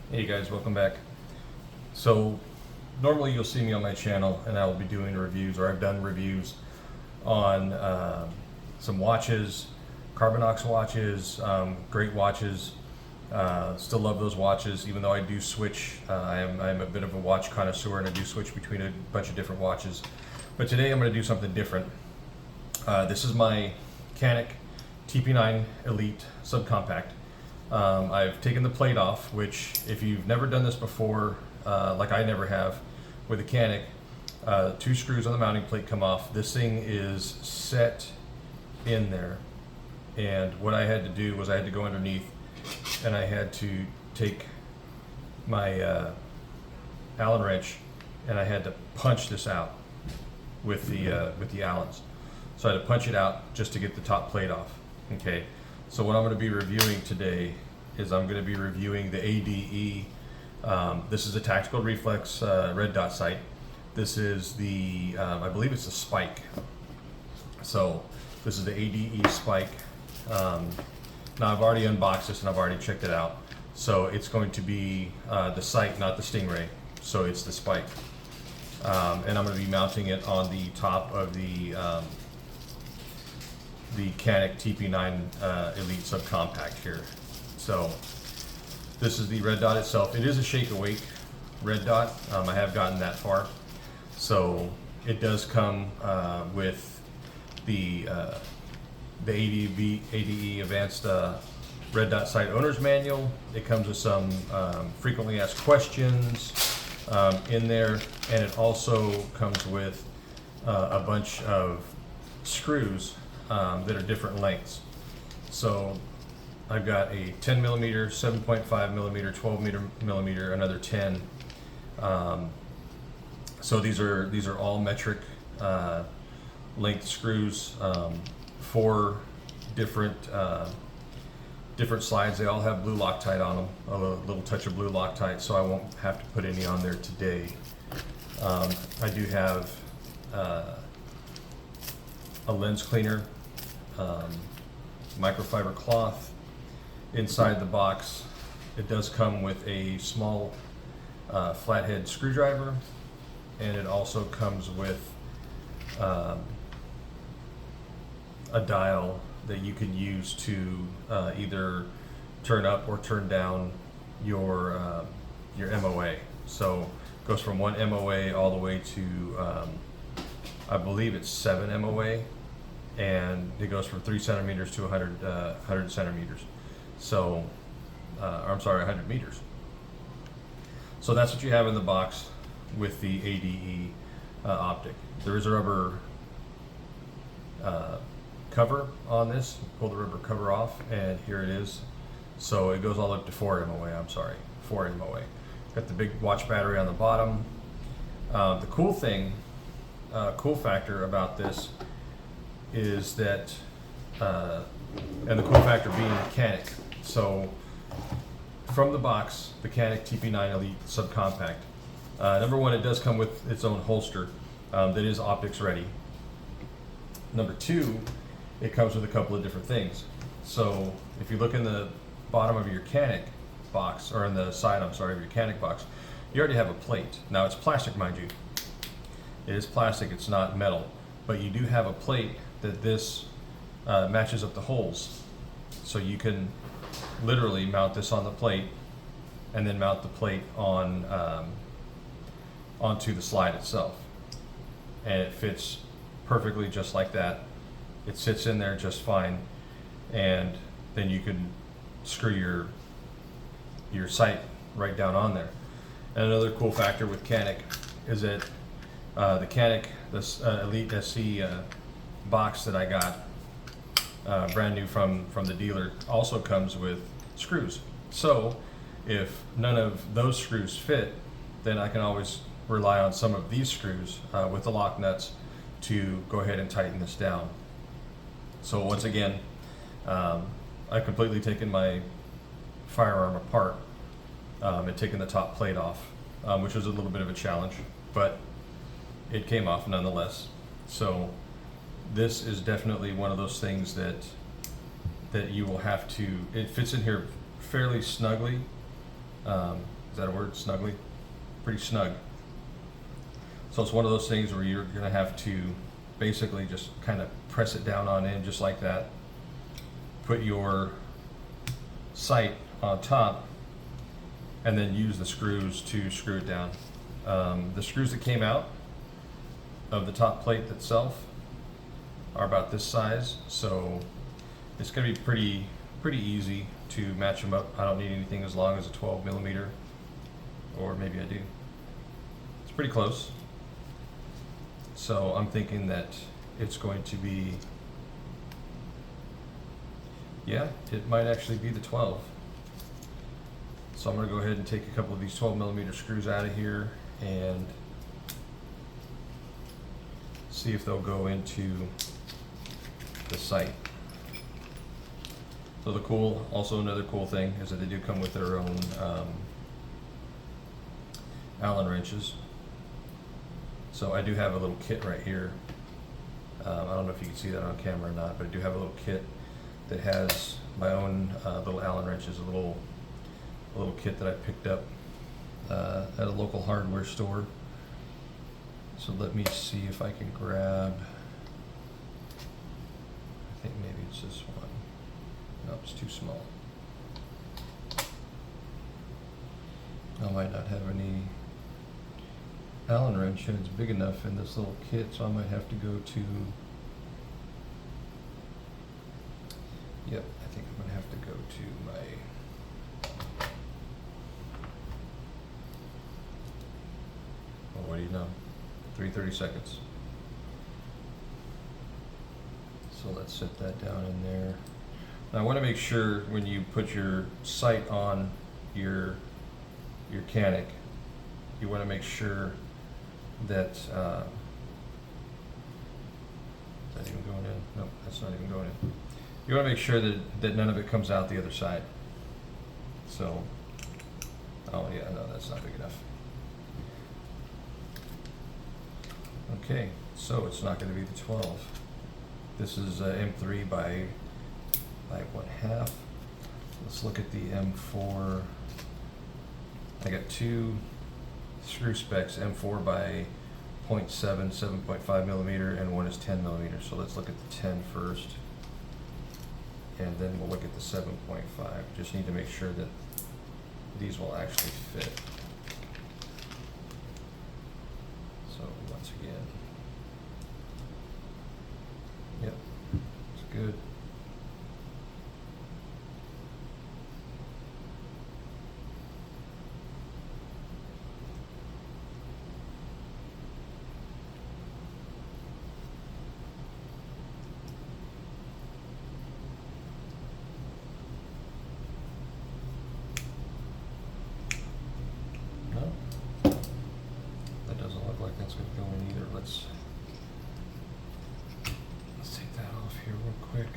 Hey guys, welcome back. So normally you'll see me on my channel and I will be doing reviews, or I've done reviews on some watches, Carbonox watches, great watches. Still love those watches, even though I do switch. I am a bit of a watch connoisseur and I do switch between a bunch of different watches. But today I'm going to do something different. This is my Canik TP9 Elite subcompact. I've taken the plate off, which if you've never done this before, like I never have, with a Canik, 2 screws on the mounting plate come off. This thing is set in there, and what I had to do was I had to go underneath and I had to take my Allen wrench and I had to punch this out with the Allens. So I had to punch it out just to get the top plate off. Okay. So what I'm going to be reviewing today is I'm going to be reviewing the ADE. This is a tactical reflex red dot sight. This is the, I believe it's a spike. So this is the ADE spike. Now I've already unboxed this and I've already checked it out. So it's going to be the sight, not the Stingray. So it's the spike. And I'm going to be mounting it on the top of the Canik TP9 Elite subcompact here. So this is the red dot itself. It is a shake awake red dot. I have gotten that far. So it does come with the ADE Advanced Red Dot Sight Owner's Manual. It comes with some frequently asked questions in there, and it also comes with a bunch of screws that are different lengths. So I've got a 10 millimeter, 7.5 millimeter, 12 millimeter, another 10. So these are all metric length screws, 4 different slides. They all have blue Loctite on them, a little touch of blue Loctite, so I won't have to put any on there today. I do have a lens cleaner, microfiber cloth. Inside the box, it does come with a small flathead screwdriver, and it also comes with a dial that you can use to either turn up or turn down your MOA. So it goes from 1 MOA all the way to I believe it's 7 MOA, and it goes from 3 centimeters to 100 centimeters. So, I'm sorry, 100 meters. So that's what you have in the box with the ADE optic. There is a rubber cover on this. Pull the rubber cover off, and here it is. So it goes all up to 4 MOA. I'm sorry, 4 MOA. Got the big watch battery on the bottom. The cool thing, cool factor about this is that, and the cool factor being Canik. So from the box, the Canik TP9 Elite subcompact. Number 1, it does come with its own holster that is optics ready. Number 2, it comes with a couple of different things. So if you look in the bottom of your Canik box, or in the side, I'm sorry, of your Canik box, you already have a plate. Now it's plastic, mind you. It is plastic, it's not metal, but you do have a plate that this matches up the holes. So you can literally mount this on the plate and then mount the plate on onto the slide itself, and it fits perfectly just like that. It sits in there just fine, and then you can screw your sight right down on there. And another cool factor with Canik is that the Canik, this Elite SC box that I got brand new from the dealer, also comes with screws. So if none of those screws fit, then I can always rely on some of these screws with the lock nuts to go ahead and tighten this down. So once again, I've completely taken my firearm apart and taken the top plate off, which was a little bit of a challenge, but it came off nonetheless. So this is definitely one of those things that you will have to, it fits in here fairly snugly, Is that a word? Snugly? Pretty snug. So it's one of those things where you're gonna have to basically just kind of press it down on in just like that. Put your sight on top and then use the screws to screw it down. The screws that came out of the top plate itself are about this size, so it's gonna be pretty easy to match them up. I don't need anything as long as a 12 millimeter, or maybe I do. It's pretty close. So I'm thinking that it's going to be, yeah, it might actually be the 12. So I'm going to go ahead and take a couple of these 12 millimeter screws out of here and see if they'll go into the sight. So also another cool thing is that they do come with their own Allen wrenches. So I do have a little kit right here. I don't know if you can see that on camera or not, but I do have a little kit that has my own little Allen wrenches, a little kit that I picked up at a local hardware store. So let me see if I can grab, I think maybe it's this one. No, it's too small. I might not have any Allen wrench heads big enough in this little kit, so I might have to go to, yep, I think I'm gonna have to go to my, well, what do you know, 3:30 seconds. So let's set that down in there. Now I want to make sure when you put your sight on your Canik, you want to make sure that, is that even going in? Nope, that's not even going in. You want to make sure that none of it comes out the other side. So, oh yeah, no, that's not big enough. Okay, so it's not going to be the 12. This is M3 by 1/2. Let's look at the M4. I got two screw specs, M4 by 0.7, 7.5 millimeter, and one is 10 millimeters. So let's look at the 10 first, and then we'll look at the 7.5. Just need to make sure that these will actually fit. So once again, yep, it's good. That's going to go in either. Let's take that off here real quick.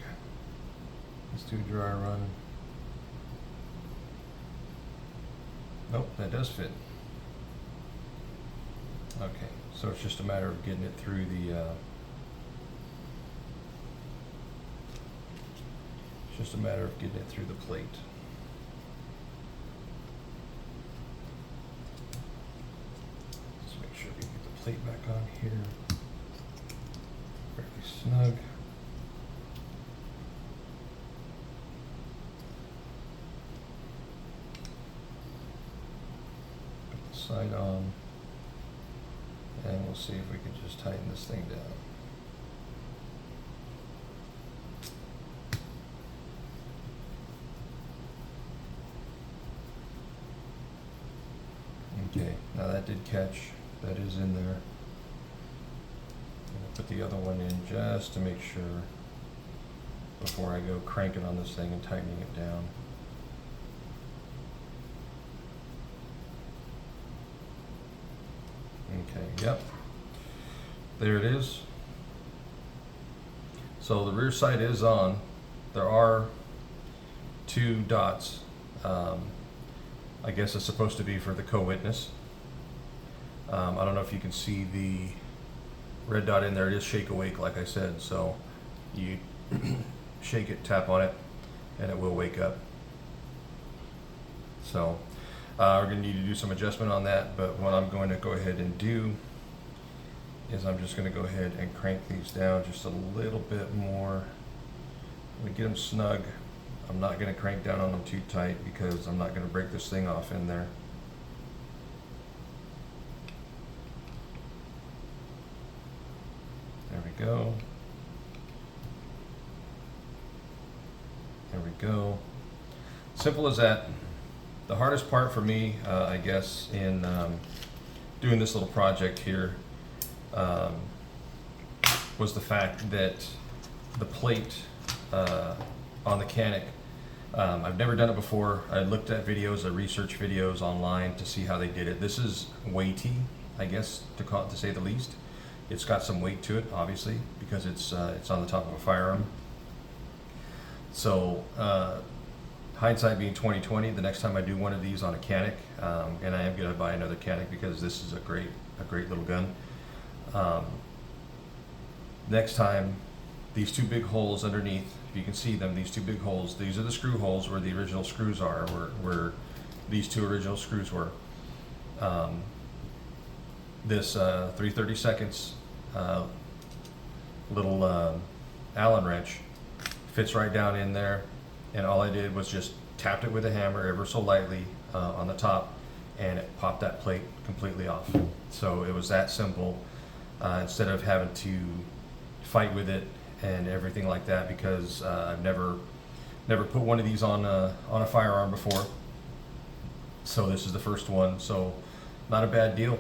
Let's do a dry run. Nope, that does fit. Okay, so it's just a matter of getting it through the plate. Plate back on here, fairly snug. Put the sight on, and we'll see if we can just tighten this thing down. Okay, now that did catch. That is in there. I'm going to put the other one in just to make sure before I go cranking on this thing and tightening it down. Okay, yep. There it is. So the rear sight is on. There are two dots. I guess it's supposed to be for the co-witness. I don't know if you can see the red dot in there. It is shake awake, like I said. So you shake it, tap on it, and it will wake up. So We're going to need to do some adjustment on that, but what I'm going to go ahead and do is I'm just going to go ahead and crank these down just a little bit more. We get them snug. I'm not going to crank down on them too tight because I'm not going to break this thing off in there. There we go. There we go. Simple as that. The hardest part for me, I guess, in doing this little project here was the fact that the plate on the Canik, I've never done it before. I looked at videos, I researched videos online to see how they did it. This is weighty, I guess, to say the least. It's got some weight to it, obviously, because it's on the top of a firearm. So hindsight being 20/20, the next time I do one of these on a Canik, and I am going to buy another Canik because this is a great little gun. Next time, these two big holes underneath, if you can see them, these two big holes, these are the screw holes where the original screws are, where these two original screws were. This 3/32 little Allen wrench fits right down in there, and all I did was just tapped it with a hammer ever so lightly on the top, and it popped that plate completely off. So it was that simple, instead of having to fight with it and everything like that, because I've never put one of these on a firearm before. So this is the first one, so not a bad deal.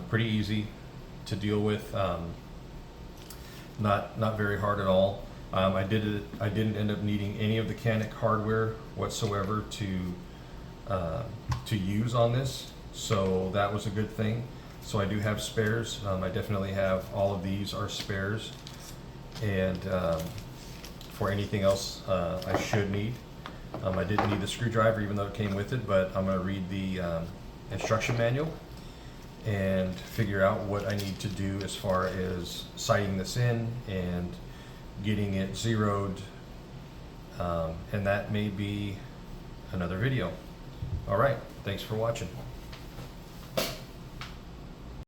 Pretty easy to deal with, not very hard at all. I didn't end up needing any of the Canik hardware whatsoever to use on this, so that was a good thing. So I do have spares. I definitely have all of these are spares, and for anything else I should need. I didn't need the screwdriver even though it came with it, but I'm going to read the instruction manual and figure out what I need to do as far as sighting this in and getting it zeroed, and that may be another video. All right, thanks for watching.